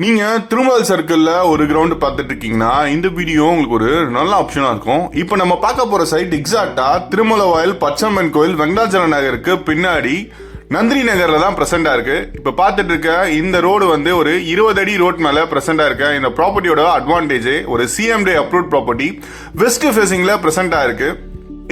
நீங்க திருமல் சர்க்கிள்ல ஒரு கிரவுண்ட் பார்த்துட்டு இருக்கீங்கன்னா இந்த வீடியோ உங்களுக்கு ஒரு நல்ல ஆப்ஷனா இருக்கும். இப்போ நம்ம பார்க்க போற சைட் எக்ஸாக்டா திருமலவாயல் பச்சையம்மன் கோயில் வெங்கடாச்சல நகருக்கு பின்னாடி நந்தினி நகர்ல தான் பிரசண்டா இருக்கு. இப்ப பார்த்துட்டு இருக்க இந்த ரோடு வந்து ஒரு 20 அடி ரோட் மேல பிரசண்டா இருக்க. இந்த ப்ராப்பர்ட்டியோட அட்வான்டேஜ் ஒரு சிஎம்டி அப்ரூவ்ட் ப்ராப்பர்ட்டி வெஸ்ட் ஃபேசிங்ல பிரசண்டா இருக்கு.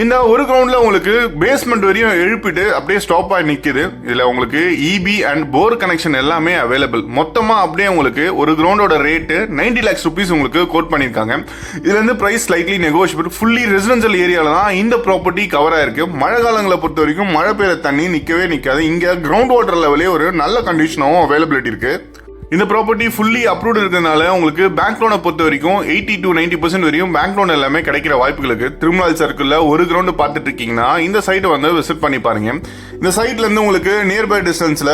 இந்த ஒரு கிரவுண்ட்ல உங்களுக்கு பேஸ்மெண்ட் வரையும் எழுப்பிட்டு அப்படியே ஸ்டாப் ஆகி நிக்குது. இதுல உங்களுக்கு இபி அண்ட் போர் கனெக்ஷன் எல்லாமே அவைலபிள். மொத்தமா அப்படியே உங்களுக்கு ஒரு கிரவுண்டோட ரேட்டு 90 lakhs rupees உங்களுக்கு கோட் பண்ணிருக்காங்க. இதுல இருந்து price slightly negotiable. Fully residential ஏரியால தான் இந்த ப்ராப்பர்ட்டி கவர் ஆயிருக்கு. மழை காலங்களை பொறுத்த வரைக்கும் மழை பெய்யுற தண்ணி நிக்கவே நிக்காது. இங்க கிரவுண்ட் வாட்டர் லெவலே ஒரு நல்ல கண்டிஷனாகவும் அவைலபிலிட்டி இருக்கு. இந்த ப்ராப்பர்ட்டி ஃபுல்லி அப்ரூவ்ட் இருக்கிறதுனால உங்களுக்கு பேங்க் லோனை பொறுத்த வரைக்கும் 80 to 90% வரையும் பேங்க் லோன் எல்லாமே கிடைக்கிற வாய்ப்புகளுக்கு திருமல் சர்க்கிள்ல ஒரு கிரவுண்ட் பார்த்துட்டு இருக்கீங்கன்னா இந்த சைட்டை வந்து விசிட் பண்ணி பாருங்க. இந்த சைட்ல இருந்து உங்களுக்கு நியர்பை டிஸ்டன்ஸ்ல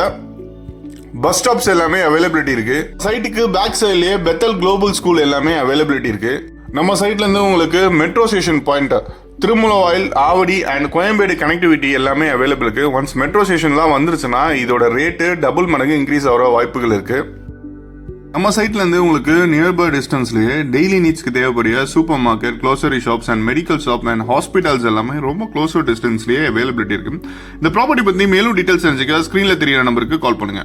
பஸ் ஸ்டாப்ஸ் எல்லாமே அவைலபிலிட்டி இருக்கு. சைட்டுக்கு பேக் சைட்லயே பெத்தல் குளோபல் ஸ்கூல் எல்லாமே அவைலபிலிட்டி இருக்கு. நம்ம சைட்ல இருந்து உங்களுக்கு metro station point Thirumullaivoyal, Avadi and Koyambedu connectivity எல்லாமே அவைலபிள் இருக்கு. ஒன்ஸ் மெட்ரோ ஸ்டேஷன்லாம் வந்துருச்சுன்னா இதோட ரேட்டு டபுள் மடங்கு இன்க்ரீஸ் ஆகிற வாய்ப்புகள் இருக்கு. நம்ம சைட்ல இருந்து உங்களுக்கு நியர்பை டிஸ்டன்ஸ்லயே டெய்லி நீட்ஸ்க்கு தேவைப்படிய supermarket, grocery shops and medical shop and hospitals எல்லாமே ரொம்ப க்ளோசர் டிஸ்டன்ஸ்லயே அவைலபிலிட்டி இருக்கு. இந்த ப்ராப்பர்ட்டி பத்தி மேலும் டீடைல்ஸ் தெரிஞ்சுக்க ஸ்கிரீன்ல தெரியற நம்பருக்கு கால் பண்ணுங்க.